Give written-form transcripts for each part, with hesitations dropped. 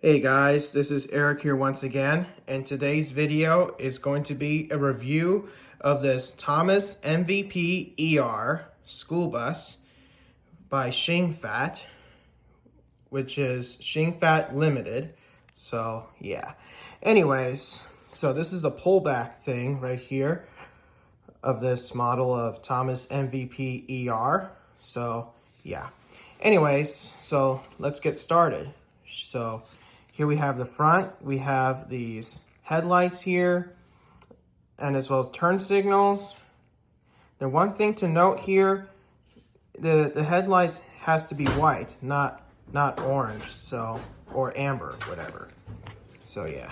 Hey guys, this is Eric here once again, and today's video is going to be a review of this Thomas MVP ER school bus by Shing, which is Shing Limited. So yeah. Anyways, so this is the pullback thing right here of this model of Thomas MVP ER. So yeah. Anyways, so let's get started. So here we have the front, we have these headlights here, and as well as turn signals. The one thing to note here, the headlights has to be white, not orange, so, or amber, whatever. So yeah.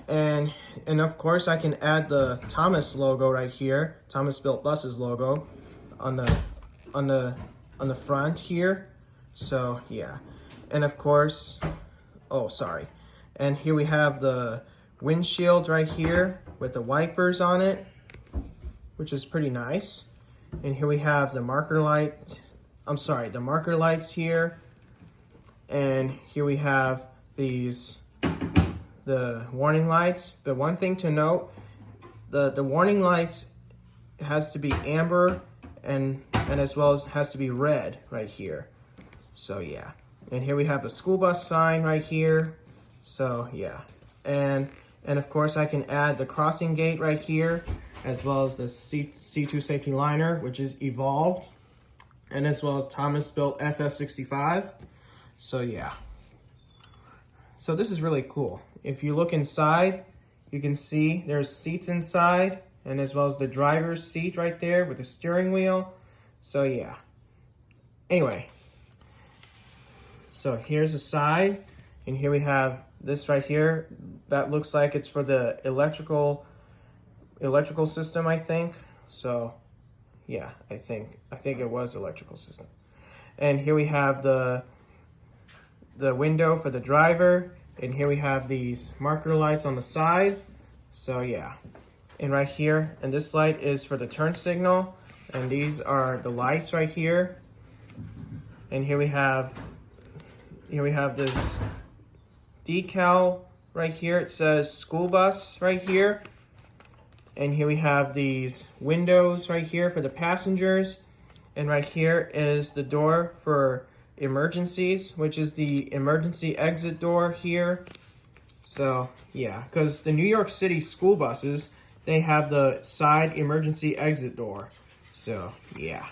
And of course I can add the Thomas logo right here, Thomas Built Buses logo on the front here. So yeah. And of course, oh, sorry. And here we have the windshield right here with the wipers on it, which is pretty nice. And here we have the marker lights here. And here we have the warning lights. But one thing to note, the warning lights has to be amber and as well as has to be red right here. So yeah. And here we have the school bus sign right here. So yeah. And of course I can add the crossing gate right here, as well as the C2 safety liner, which is evolved, and as well as Thomas Built FS65. So yeah. So this is really cool. If you look inside, you can see there's seats inside, and as well as the driver's seat right there with the steering wheel. So yeah. Anyway. So here's the side, and here we have this right here. That looks like it's for the electrical system, I think. So yeah, I think it was electrical system. And here we have the window for the driver, and here we have these marker lights on the side. So yeah. And right here, and this light is for the turn signal, and these are the lights right here. And here we have this decal right here. It says school bus right here. And here we have these windows right here for the passengers. And right here is the door for emergencies, which is the emergency exit door here. So yeah, because the New York City school buses, they have the side emergency exit door. So yeah.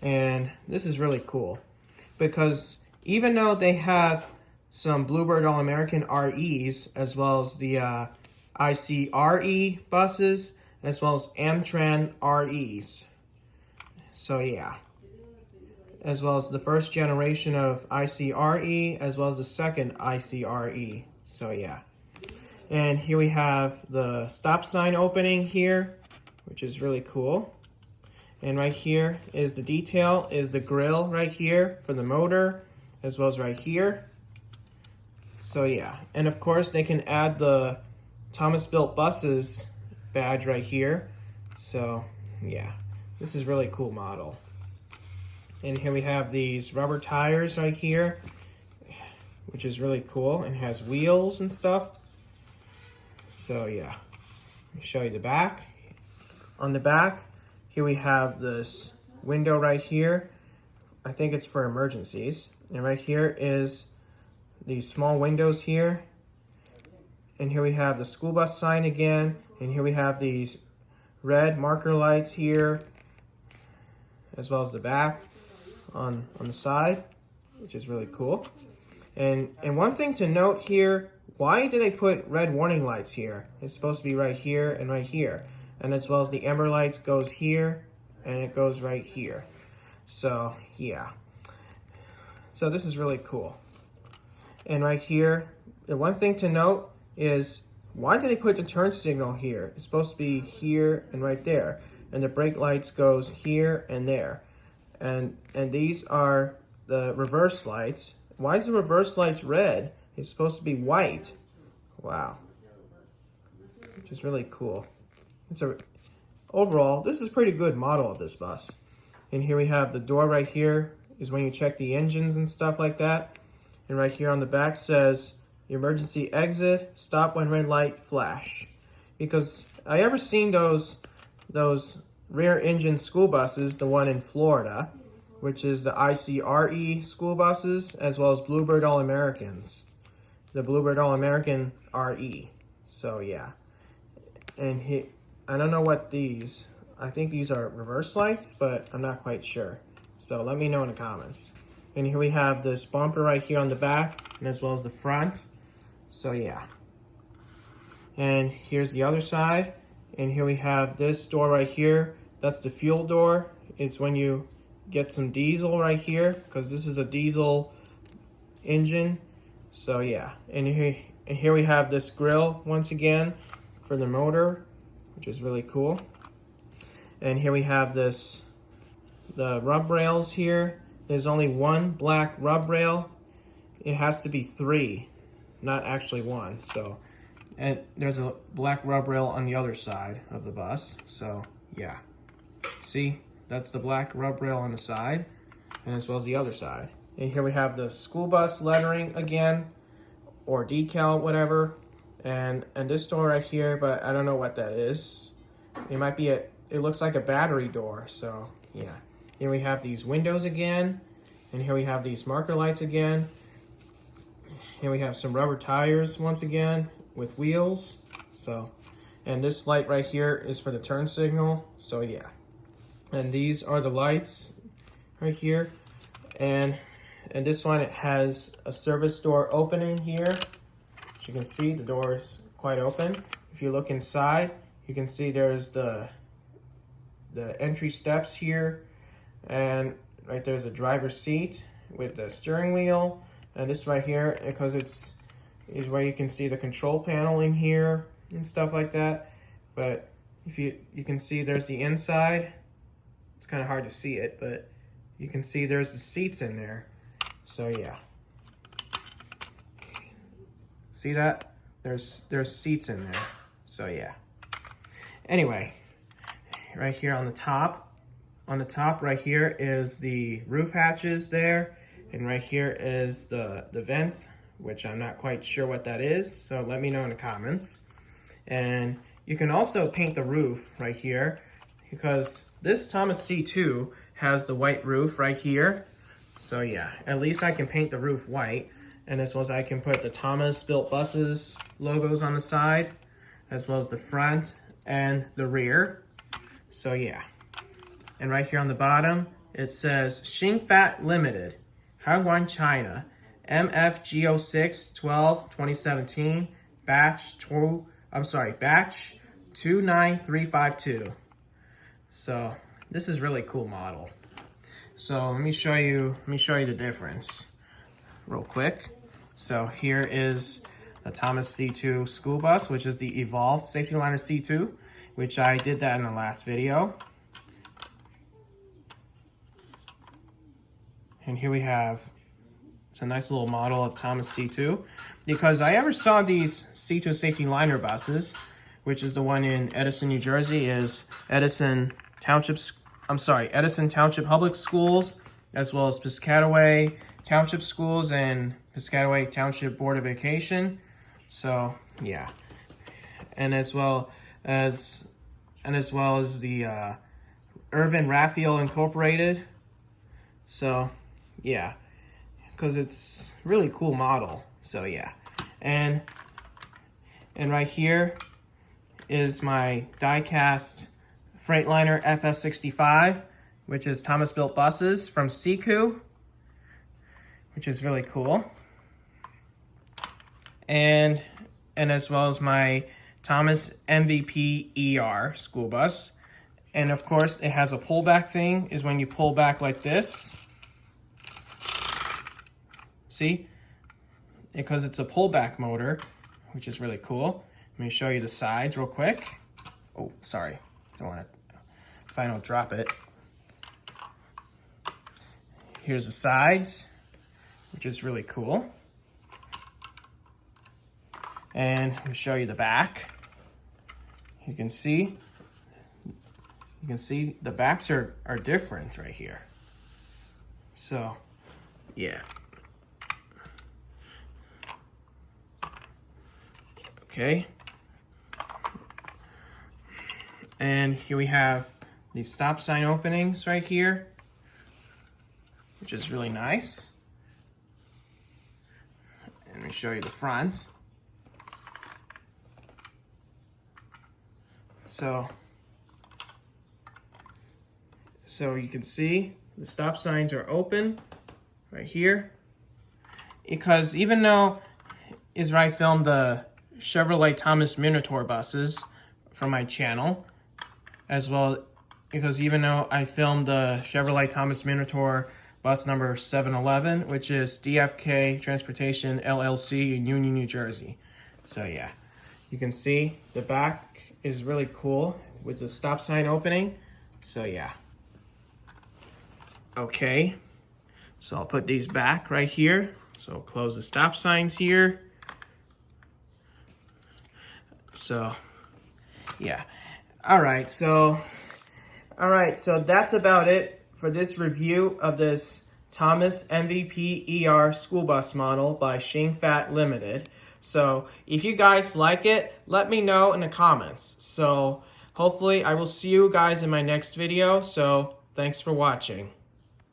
And this is really cool because even though they have some Bluebird All-American REs, as well as the ICRE buses, as well as Amtran REs. So yeah. As well as the first generation of ICRE, as well as the second ICRE. So yeah. And here we have the stop sign opening here, which is really cool. And right here is the detail, is the grill right here for the motor, as well as right here. So yeah, and of course they can add the Thomas Built Buses badge right here. So yeah, this is really cool model. And here we have these rubber tires right here, which is really cool and has wheels and stuff. So yeah, let me show you the back. On the back, here we have this window right here. I think it's for emergencies. And right here is these small windows here. And here we have the school bus sign again. And here we have these red marker lights here, as well as the back on the side, which is really cool. And one thing to note here, why do they put red warning lights here? It's supposed to be right here and right here. And as well as the amber lights goes here and it goes right here. So yeah. So this is really cool. And right here, the one thing to note is, why did they put the turn signal here? It's supposed to be here and right there. And the brake lights goes here and there. And these are the reverse lights. Why is the reverse lights red? It's supposed to be white. Wow. Which is really cool. Overall, this is a pretty good model of this bus. And here we have the door right here is when you check the engines and stuff like that. And right here on the back says emergency exit, stop when red light flash. Because I ever seen those rear engine school buses, the one in Florida, which is the ICRE school buses, as well as Bluebird All-Americans. The Bluebird All-American RE. So yeah. And I don't know what these, I think these are reverse lights, but I'm not quite sure. So let me know in the comments. And here we have this bumper right here on the back, and as well as the front. So yeah. And here's the other side. And here we have this door right here. That's the fuel door. It's when you get some diesel right here, because this is a diesel engine. So yeah. And here we have this grill once again for the motor, which is really cool. And here we have the rub rails here. There's only one black rub rail. It has to be 3, not actually 1. So, and there's a black rub rail on the other side of the bus. So yeah, see, that's the black rub rail on the side, and as well as the other side. And here we have the school bus lettering again, or decal, whatever. And this door right here, but I don't know what that is. It might be it looks like a battery door. So yeah. Here we have these windows again, and here we have these marker lights again. Here we have some rubber tires once again with wheels. So, and this light right here is for the turn signal. So yeah. And these are the lights right here. And this one, it has a service door opening here. As you can see, the door is quite open. If you look inside, you can see there's the entry steps here. And right there's a driver's seat with the steering wheel. And this right here, because is where you can see the control panel in here and stuff like that. But if you can see there's the inside. It's kind of hard to see it, but you can see there's the seats in there. So yeah. See that? There's seats in there. So yeah. Anyway, right here on the top right here is the roof hatches there, and right here is the vent, which I'm not quite sure what that is, so let me know in the comments. And you can also paint the roof right here, because this Thomas C2 has the white roof right here. So yeah, at least I can paint the roof white, and as well as I can put the Thomas Built Buses logos on the side, as well as the front and the rear. So yeah. And right here on the bottom, it says Shing Limited, Haiwan, China, MFG06 12 2017, batch 29352. So this is really cool model. So let me show you the difference real quick. So here is the Thomas C2 school bus, which is the Evolved Safety Liner C2, which I did that in the last video. And here we have, it's a nice little model of Thomas C2, because I ever saw these C2 safety liner buses, which is the one in Edison, New Jersey, is Edison Township Public Schools, as well as Piscataway Township Schools and Piscataway Township Board of Education. So yeah, and as well as the Irvin Raphael Incorporated. So yeah, because it's really cool model. So yeah, and right here is my die-cast Freightliner FS65, which is Thomas Built Buses from Siku, which is really cool. And as well as my Thomas MVP ER school bus. And of course, it has a pullback thing, is when you pull back like this. See? Because it's a pullback motor, which is really cool. Let me show you the sides real quick. Oh, sorry. Don't want to, if I don't drop it. Here's the sides, which is really cool. And let me show you the back. You can see the backs are different right here. So, yeah. Okay. And here we have these stop sign openings right here, which is really nice. And let me show you the front. So you can see the stop signs are open right here. Because even though I filmed the Chevrolet Thomas Minotaur buses from my channel, as well, because even though I filmed the Chevrolet Thomas Minotaur bus number 711, which is DFK Transportation LLC in Union, New Jersey. So yeah, you can see the back is really cool with the stop sign opening. So yeah. Okay, so I'll put these back right here. So close the stop signs here. So yeah. All right, so that's about it for this review of this Thomas MVP ER school bus model by Shing Limited. So if you guys like it, let me know in the comments. So hopefully I will see you guys in my next video. So thanks for watching.